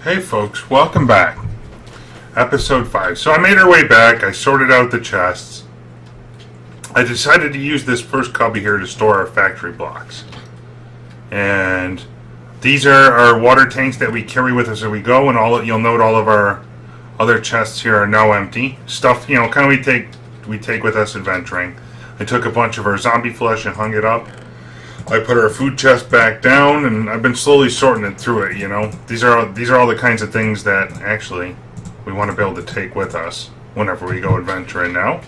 Hey folks, welcome back. Episode 5. So I made our way back, I sorted out the chests. I decided to use this first cubby here to store our factory blocks. And these are our water tanks that we carry with us as we go, and you'll note all of our other chests here are now empty. Stuff, kind of we take with us adventuring. I took a bunch of our zombie flesh and hung it up. I put our food chest back down, and I've been slowly sorting it through it, These are all the kinds of things that, actually, we want to be able to take with us whenever we go adventuring now.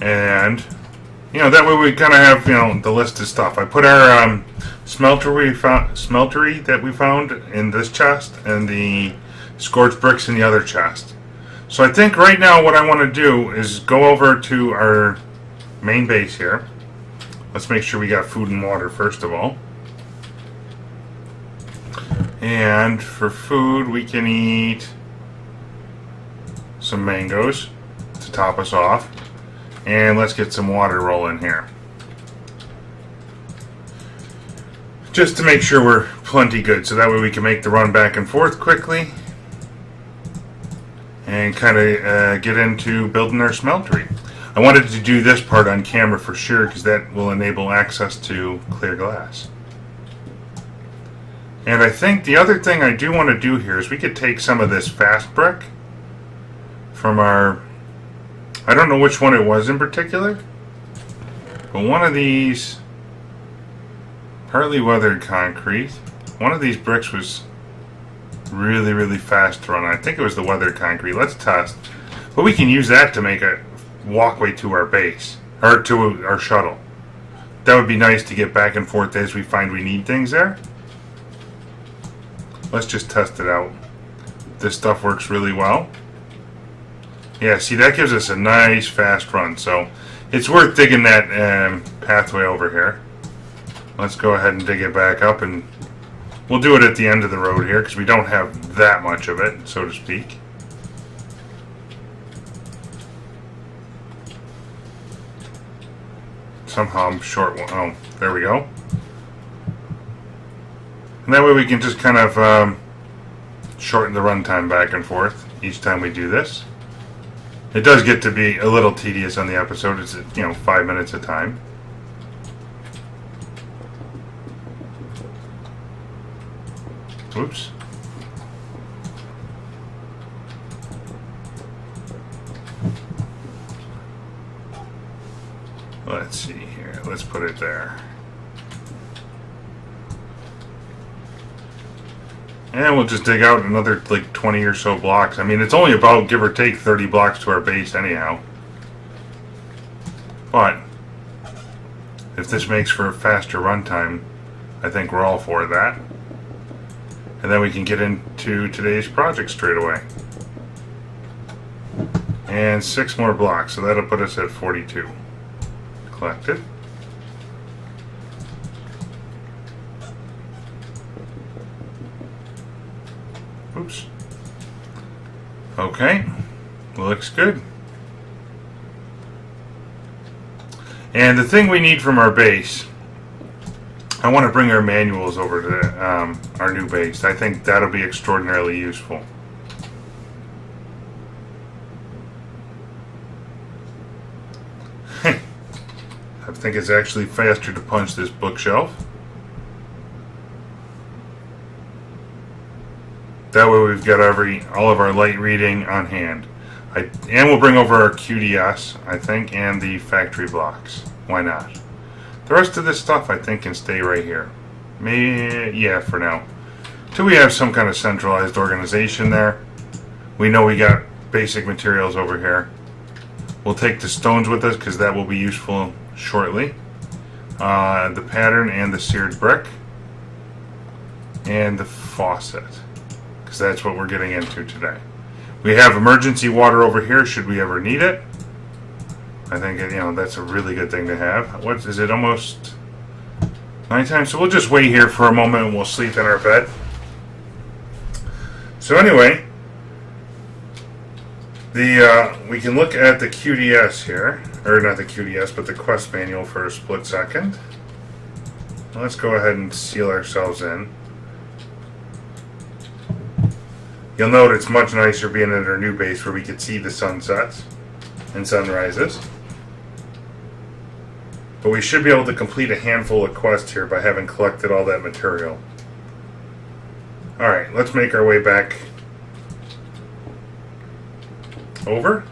And, that way we kind of have, the list of stuff. I put our smeltery that we found in this chest, and the scorched bricks in the other chest. So I think right now what I want to do is go over to our main base here. Let's make sure we got food and water first of all. And for food, we can eat some mangoes to top us off. And let's get some water rolling here. Just to make sure we're plenty good, so that way we can make the run back and forth quickly. And kind of get into building our smeltery. I wanted to do this part on camera for sure because that will enable access to clear glass. And I think the other thing I do want to do here is we could take some of this fast brick from our, I don't know which one it was in particular, but one of these partly weathered concrete, one of these bricks was really, really fast to run. I think it was the weathered concrete. Let's test. But we can use that to make a walkway to our base, or to our shuttle. That would be nice to get back and forth as we find we need things there. Let's just test it out. This stuff works really well. Yeah, see, that gives us a nice fast run, so it's worth digging that pathway over here. Let's go ahead and dig it back up, and we'll do it at the end of the road here because we don't have that much of it, so to speak. Somehow I'm short one. Oh, there we go. And that way we can just kind of shorten the runtime back and forth each time we do this. It does get to be a little tedious on the episode. It's 5 minutes a time. Oops. Let's see here. Let's put it there. And we'll just dig out another like 20 or so blocks. I mean, it's only about, give or take, 30 blocks to our base anyhow. But if this makes for a faster runtime, I think we're all for that. And then we can get into today's project straight away. And 6 more blocks, so that'll put us at 42. Collected. Oops. Okay. Looks good. And the thing we need from our base, I want to bring our manuals over to our new base. I think that'll be extraordinarily useful. I think it's actually faster to punch this bookshelf. That way we've got all of our light reading on hand. And we'll bring over our QDS, I think, and the factory blocks. Why not? The rest of this stuff, I think, can stay right here. Maybe, yeah, for now. Till we have some kind of centralized organization there. We know we got basic materials over here. We'll take the stones with us because that will be useful shortly. The pattern and the seared brick. And the faucet. Because that's what we're getting into today. We have emergency water over here should we ever need it. I think that's a really good thing to have. What is it? Almost nighttime. So we'll just wait here for a moment and we'll sleep in our bed. So anyway, we can look at the QDS here, or not the QDS, but the quest manual for a split second. Let's go ahead and seal ourselves in. You'll note it's much nicer being at our new base where we could see the sunsets and sunrises. But we should be able to complete a handful of quests here by having collected all that material. Alright, let's make our way back over.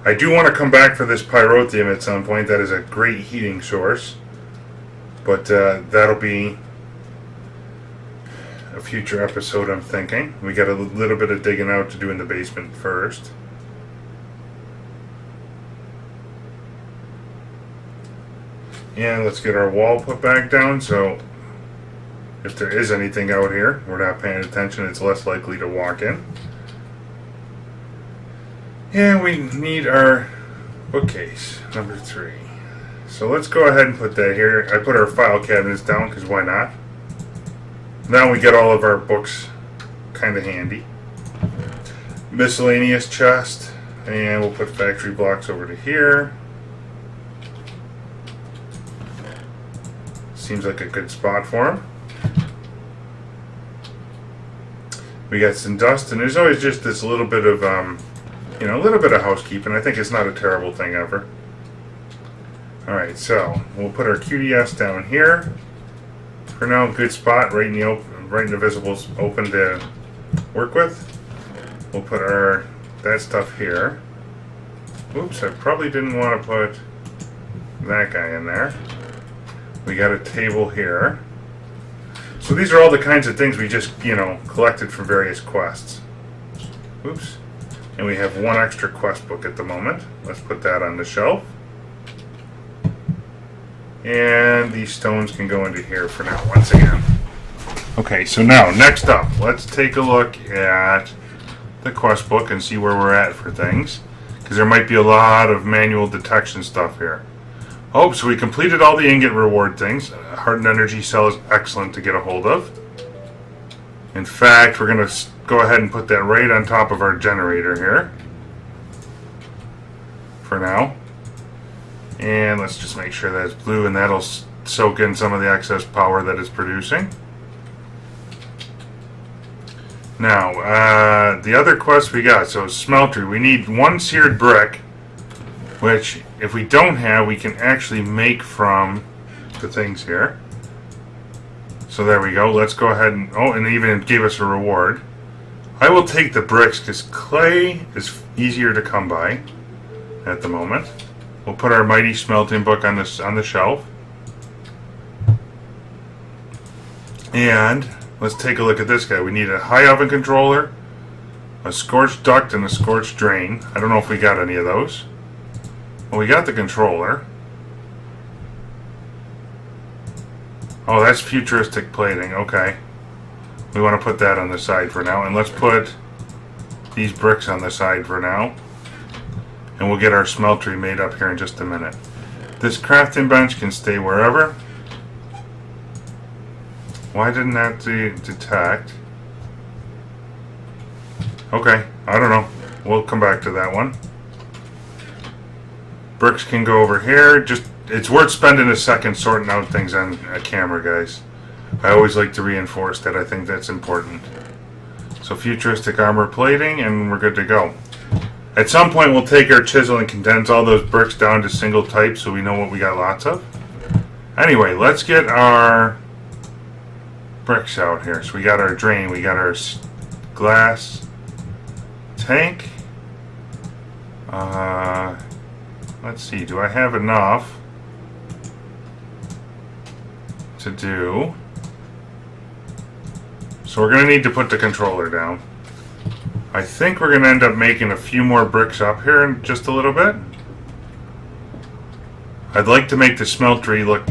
I do want to come back for this pyrotheum at some point. That is a great heating source. But that'll be a future episode, I'm thinking. We got a little bit of digging out to do in the basement first. And let's get our wall put back down, so if there is anything out here, we're not paying attention, it's less likely to walk in. And we need our bookcase, number 3. So let's go ahead and put that here. I put our file cabinets down, because why not? Now we get all of our books kind of handy. Miscellaneous chest, and we'll put factory blocks over to here. Seems like a good spot for them. We got some dust, and there's always just this little bit of, a little bit of housekeeping. I think it's not a terrible thing ever. Alright, so we'll put our QDS down here. For now, good spot, right in the visibles open to work with. We'll put that stuff here. Oops, I probably didn't want to put that guy in there. We got a table here. So these are all the kinds of things we just, collected from various quests. Oops. And we have one extra quest book at the moment. Let's put that on the shelf. And these stones can go into here for now, once again. Okay, so now, next up, let's take a look at the quest book and see where we're at for things. Because there might be a lot of manual detection stuff here. Oh, so we completed all the ingot reward things. Hardened energy cell is excellent to get a hold of. In fact, we're going to go ahead and put that right on top of our generator here. For now. And let's just make sure that's blue, and that'll soak in some of the excess power that it's producing. Now, the other quest we got, so Smeltery. We need 1 seared brick, which, if we don't have, we can actually make from the things here. So there we go. Let's go ahead and... Oh, and it even gave us a reward. I will take the bricks because clay is easier to come by at the moment. We'll put our mighty smelting book on the shelf. And let's take a look at this guy. We need a high oven controller, a scorched duct, and a scorched drain. I don't know if we got any of those. Well, we got the controller. Oh, that's futuristic plating. Okay. We want to put that on the side for now. And let's put these bricks on the side for now. And we'll get our smeltery made up here in just a minute. This crafting bench can stay wherever. Why didn't that detect? Okay, I don't know. We'll come back to that one. Bricks can go over here. It's worth spending a second sorting out things on a camera, guys. I always like to reinforce that. I think that's important. So futuristic armor plating, and we're good to go. At some point, we'll take our chisel and condense all those bricks down to single type so we know what we got lots of. Anyway, let's get our bricks out here. So we got our drain, we got our glass tank. Let's see, do I have enough to do? So we're going to need to put the controller down. I think we're going to end up making a few more bricks up here in just a little bit. I'd like to make the smeltery look,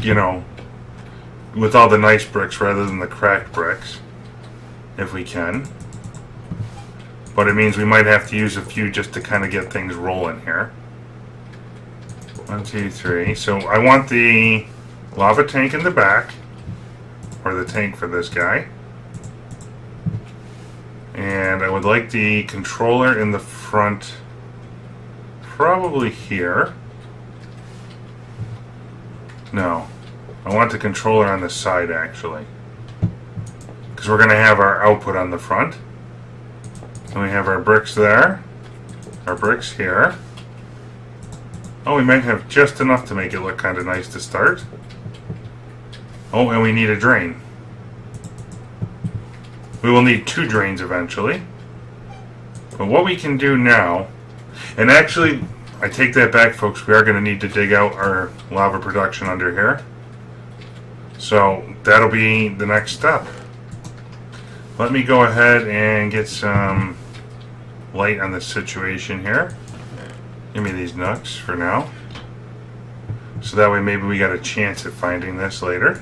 with all the nice bricks rather than the cracked bricks, if we can. But it means we might have to use a few just to kind of get things rolling here. 1, 2, 3. So I want the lava tank in the back, or the tank for this guy. And I would like the controller in the front, probably here. No, I want the controller on the side actually. because we're going to have our output on the front. And we have our bricks there, our bricks here. Oh, we might have just enough to make it look kind of nice to start. Oh, and we need a drain. We will need 2 drains eventually. But what we can do now, and actually, I take that back, folks, we are going to need to dig out our lava production under here. So that'll be the next step. Let me go ahead and get some light on the situation here. Give me these nooks for now. So that way maybe we got a chance at finding this later.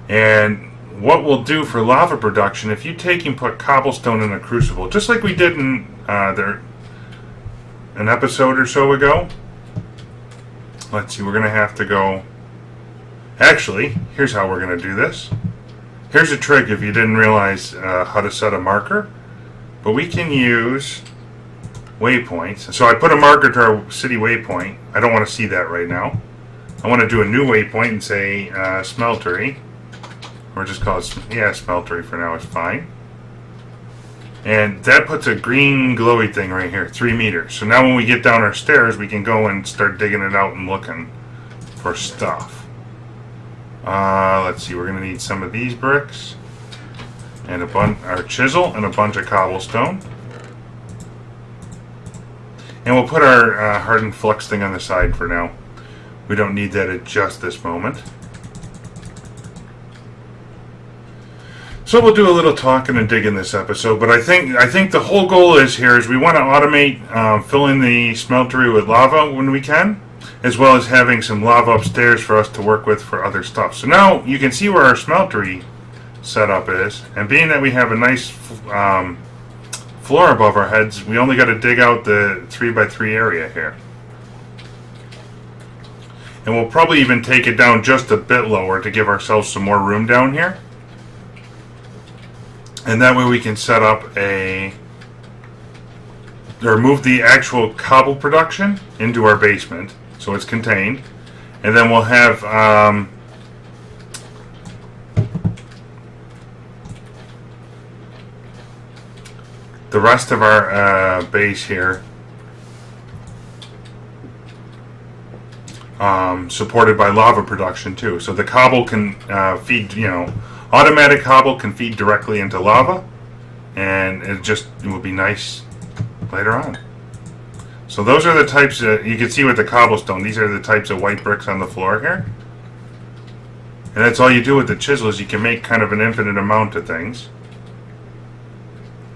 And what we'll do for lava production, if you take and put cobblestone in a crucible, just like we did in an episode or so ago. Let's see, we're going to have to go... Actually, here's how we're going to do this. Here's a trick if you didn't realize how to set a marker. But we can use waypoints. So I put a marker to our city waypoint. I don't want to see that right now. I want to do a new waypoint and say Smeltery. Or just call it, Smeltery for now is fine. And that puts a green glowy thing right here, 3 meters. So now when we get down our stairs, we can go and start digging it out and looking for stuff. Let's see, we're going to need some of these bricks. And our chisel and a bunch of cobblestone. And we'll put our hardened flux thing on the side for now. We don't need that at just this moment. So we'll do a little talking and digging this episode, but I think the whole goal is we want to automate filling the smeltery with lava when we can, as well as having some lava upstairs for us to work with for other stuff. So now you can see where our smeltery setup is, and being that we have a nice floor above our heads, we only got to dig out the 3x3 area here. And we'll probably even take it down just a bit lower to give ourselves some more room down here. And that way we can set up move the actual cobble production into our basement, so it's contained. And then we'll have the rest of our base here supported by lava production too. So the cobble can feed, automatic cobble can feed directly into lava, and it will be nice later on. So those are the types you can see with the cobblestone. These are the types of white bricks on the floor here. And that's all you do with the chisel, is you can make kind of an infinite amount of things.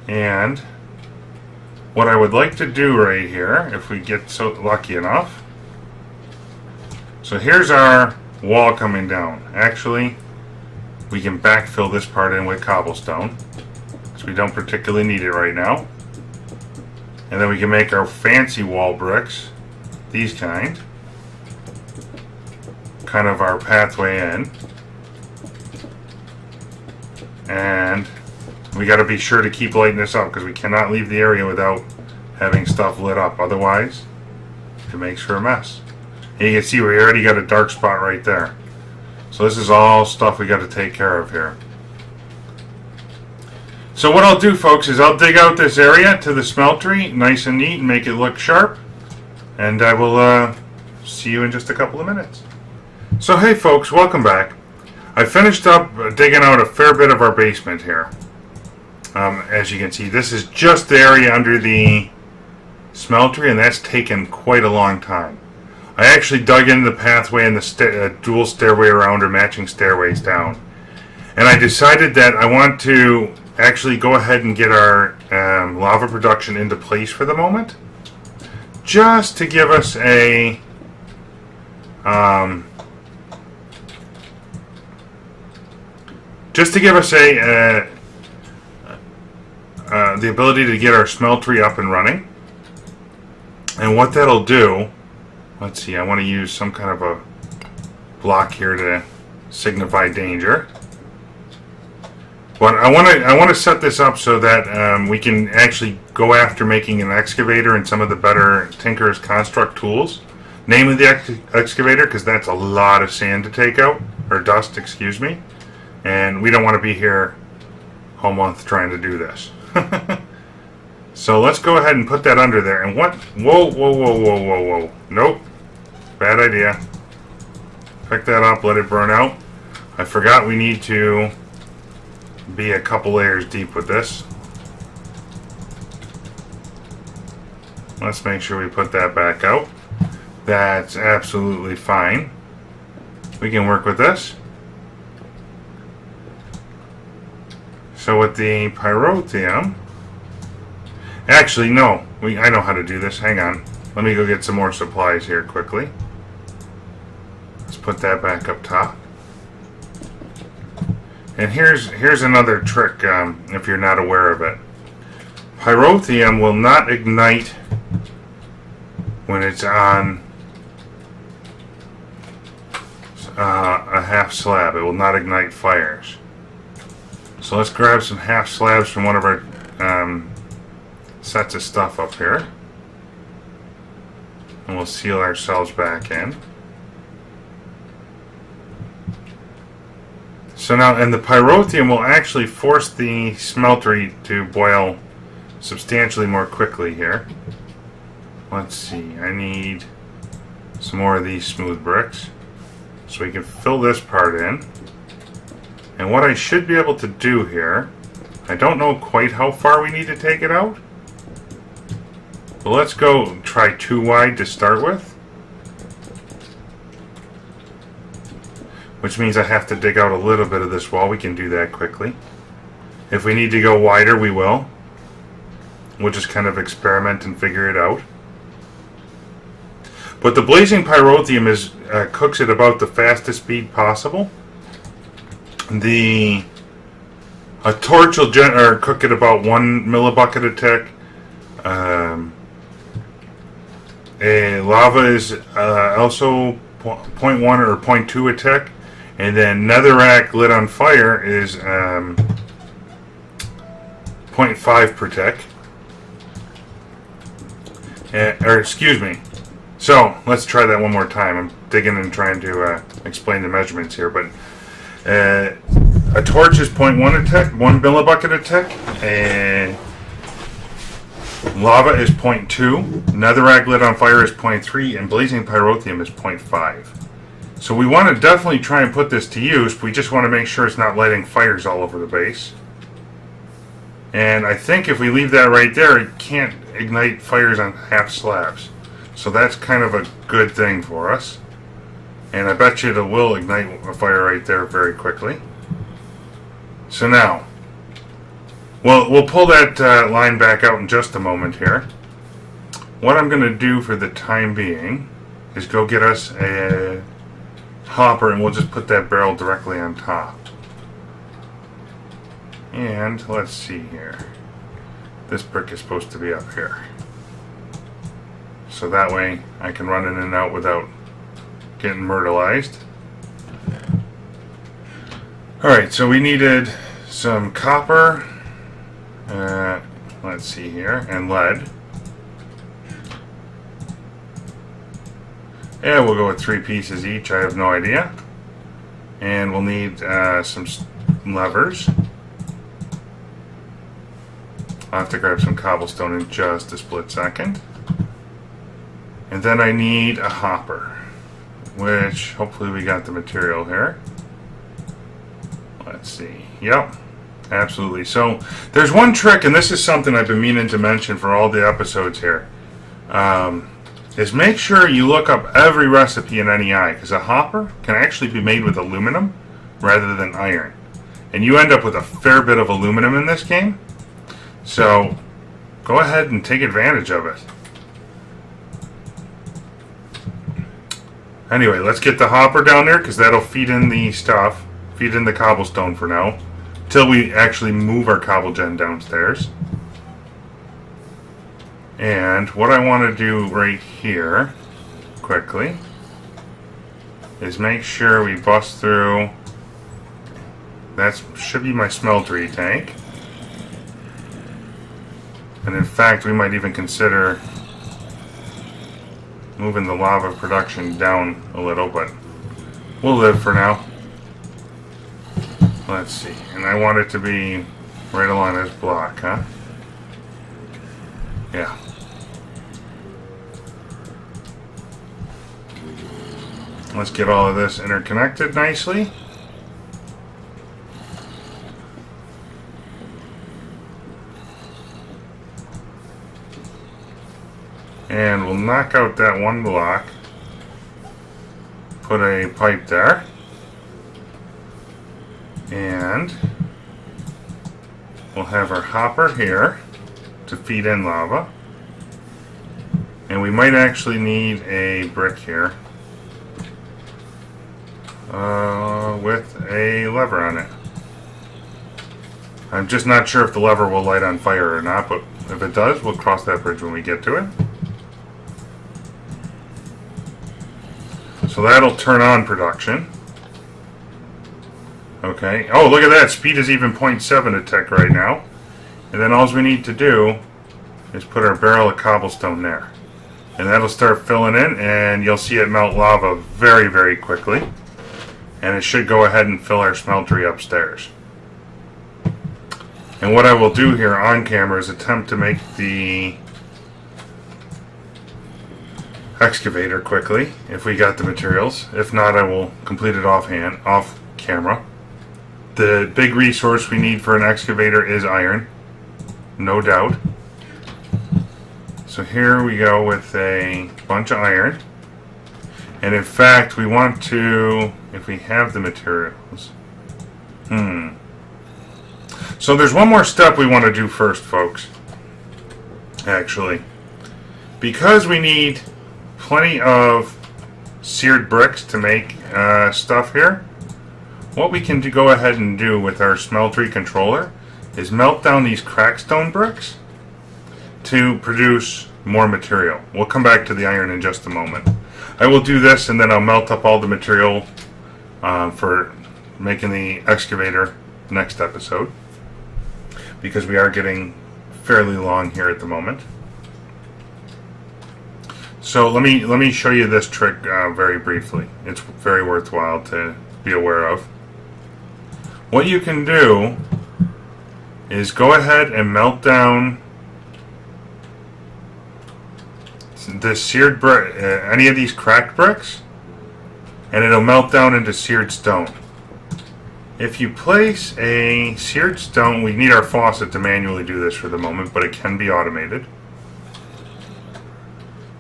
And what I would like to do right here, if we get so lucky enough. So here's our wall coming down. Actually, we can backfill this part in with cobblestone, because we don't particularly need it right now. And then we can make our fancy wall bricks, these kind of our pathway in. And we got to be sure to keep lighting this up, because we cannot leave the area without having stuff lit up. Otherwise, it makes for a mess. And you can see we already got a dark spot right there. So this is all stuff we got to take care of here. So what I'll do, folks, is I'll dig out this area to the smeltery, nice and neat, and make it look sharp. And I will see you in just a couple of minutes. So hey, folks, welcome back. I finished up digging out a fair bit of our basement here. As you can see, this is just the area under the smeltery, and that's taken quite a long time. I actually dug in the pathway and the dual stairway around, or matching stairways down. And I decided that I want to actually go ahead and get our lava production into place for the moment. Just to give us the ability to get our smeltery up and running. And what that'll do, let's see, I want to use some kind of a block here to signify danger. But I want to set this up so that we can actually go after making an excavator and some of the better Tinker's Construct tools. Namely the excavator, because that's a lot of sand to take out, or dust, excuse me. And we don't want to be here a month trying to do this. So let's go ahead and put that under there. And what? Whoa, whoa, whoa, whoa, whoa, whoa. Nope. Bad idea. Pick that up, let it burn out. I forgot we need to be a couple layers deep with this. Let's make sure we put that back out. That's absolutely fine. We can work with this. So with the pyrotheum, actually no, I know how to do this. Hang on. Let me go get some more supplies here quickly. Let's put that back up top. And here's another trick if you're not aware of it. Pyrotheum will not ignite when it's on a half slab. It will not ignite fires. So let's grab some half slabs from one of our sets of stuff up here. And we'll seal ourselves back in. So now, and the pyrotheum will actually force the smeltery to boil substantially more quickly here. Let's see, I need some more of these smooth bricks so we can fill this part in. And what I should be able to do here, I don't know quite how far we need to take it out, but let's go try 2 wide to start with. Which means I have to dig out a little bit of this wall. We can do that quickly. If we need to go wider, we will. We'll just kind of experiment and figure it out. But the blazing pyrotheum cooks at about the fastest speed possible. A torch will cook at about 1 millibucket a tick. A lava is also 0.1 or 0.2 a tick. And then netherrack lit on fire is 0.5 per tick. Or excuse me. So let's try that one more time. I'm digging and trying to explain the measurements here. But a torch is 0.1 a tick, 1 millibucket a tick. And lava is 0.2. Netherrack lit on fire is 0.3. And blazing pyrotheum is 0.5. So we want to definitely try and put this to use. We just want to make sure it's not lighting fires all over the base. And I think if we leave that right there, it can't ignite fires on half slabs. So that's kind of a good thing for us. And I bet you it will ignite a fire right there very quickly. So now, we'll pull that line back out in just a moment here. What I'm going to do for the time being is go get us a hopper, and we'll just put that barrel directly on top. And let's see here. This brick is supposed to be up here. So that way I can run in and out without getting myrtleized. Alright, so we needed some copper, let's see here, and lead. Yeah, we'll go with 3 pieces each, I have no idea. And we'll need some levers. I'll have to grab some cobblestone in just a split second. And then I need a hopper, which hopefully we got the material here. Let's see. Yep, absolutely. So there's one trick, and this is something I've been meaning to mention for all the episodes here. Is make sure you look up every recipe in NEI, because a hopper can actually be made with aluminum rather than iron. And you end up with a fair bit of aluminum in this game. So go ahead and take advantage of it. Anyway, let's get the hopper down there, because that'll feed in the stuff, feed in the cobblestone for now, till we actually move our cobble gen downstairs. And what I want to do right here, quickly, is make sure we bust through. That should be my smeltery tank. And in fact, we might even consider moving the lava production down a little, but we'll live for now. Let's see. And I want it to be right along this block, huh? Yeah. Let's get all of this interconnected nicely. And we'll knock out that one block. Put a pipe there. And we'll have our hopper here to feed in lava. And we might actually need a brick here with a lever on it. I'm just not sure if the lever will light on fire or not, but if it does, we'll cross that bridge when we get to it. So that'll turn on production. Okay. Oh, look at that. Speed is even 0.7 at tech right now. And then all we need to do is put our barrel of cobblestone there. And that'll start filling in, and you'll see it melt lava very, very quickly. And it should go ahead and fill our smeltery upstairs. And what I will do here on camera is attempt to make the excavator quickly, if we got the materials. If not, I will complete it off camera. The big resource we need for an excavator is iron, no doubt. So here we go with a bunch of iron. And in fact, we want to, if we have the materials. So there's one more step we want to do first, folks. Actually. Because we need plenty of seared bricks to make stuff here, what we can go ahead and do with our smeltery controller is melt down these crackstone bricks to produce more material. We'll come back to the iron in just a moment. I will do this and then I'll melt up all the material for making the excavator next episode, because we are getting fairly long here at the moment. So let me show you this trick very briefly. It's very worthwhile to be aware of. What you can do is go ahead and melt down the seared brick, any of these cracked bricks, and it'll melt down into seared stone. If you place a seared stone, we need our faucet to manually do this for the moment, but it can be automated.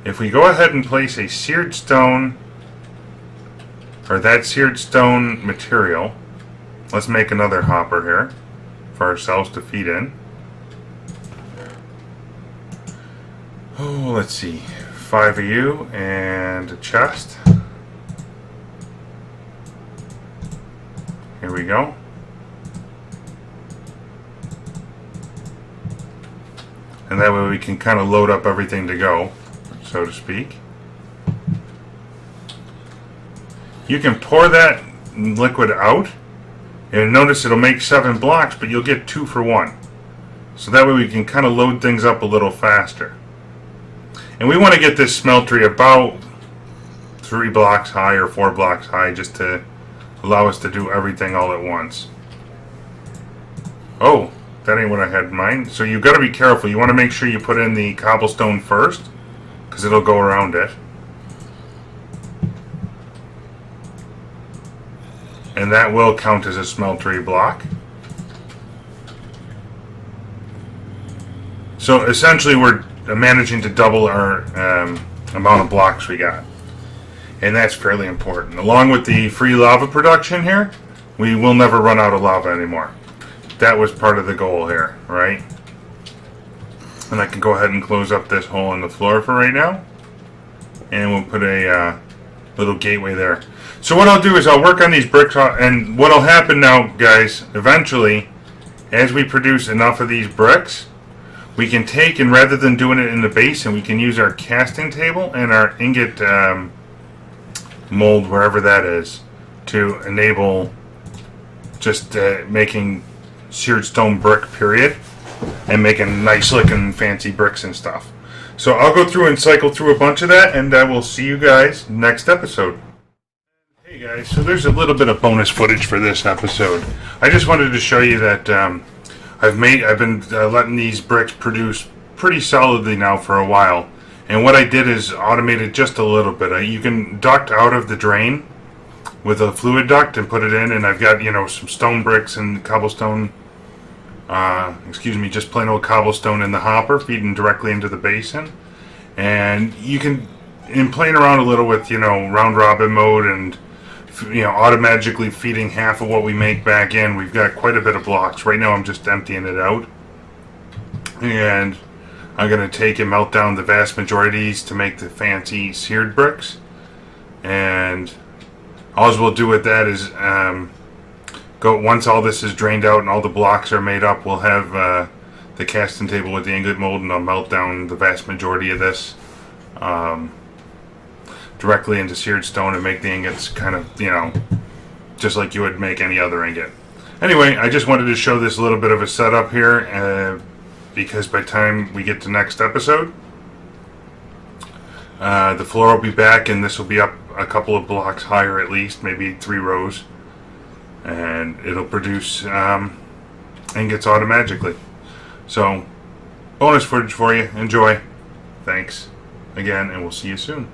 If we go ahead and place a seared stone, or that seared stone material, let's make another hopper here for ourselves to feed in. Oh, let's see, 5 of you and a chest. Here we go. And that way we can kind of load up everything to go, so to speak. You can pour that liquid out, and notice it'll make 7 blocks, but you'll get 2 for 1. So that way we can kind of load things up a little faster. And we want to get this smeltery about 3 blocks high or 4 blocks high, just to allow us to do everything all at once. Oh, that ain't what I had in mind. So you've got to be careful. You want to make sure you put in the cobblestone first, because it'll go around it. And that will count as a smeltery block. So essentially we're managing to double our amount of blocks we got. And that's fairly important. Along with the free lava production here, we will never run out of lava anymore. That was part of the goal here, right? And I can go ahead and close up this hole in the floor for right now. And we'll put a little gateway there. So what I'll do is I'll work on these bricks, and what'll happen now, guys, eventually, as we produce enough of these bricks, we can take, and rather than doing it in the basin, we can use our casting table and our ingot mold, wherever that is, to enable just making seared stone brick, period, and making nice looking fancy bricks and stuff. So I'll go through and cycle through a bunch of that, and I will see you guys next episode. Hey Hey guys, so there's a little bit of bonus footage for this episode. I just wanted to show you that I've been letting these bricks produce pretty solidly now for a while. And what I did is automated just a little bit. You can duct out of the drain with a fluid duct and put it in, and I've got, some stone bricks and cobblestone, just plain old cobblestone in the hopper feeding directly into the basin. And you can, in playing around a little with, round robin mode and automatically feeding half of what we make back in, we've got quite a bit of blocks. Right now I'm just emptying it out, and I'm going to take and melt down the vast majority of these to make the fancy seared bricks. And all we'll do with that is once all this is drained out and all the blocks are made up, we'll have the casting table with the ingot mold, and I'll melt down the vast majority of this directly into seared stone and make the ingots kind of, just like you would make any other ingot. Anyway, I just wanted to show this little bit of a setup here, because by the time we get to next episode, the floor will be back, and this will be up a couple of blocks higher at least, maybe 3 rows, and it'll produce ingots automatically. So, bonus footage for you. Enjoy. Thanks again, and we'll see you soon.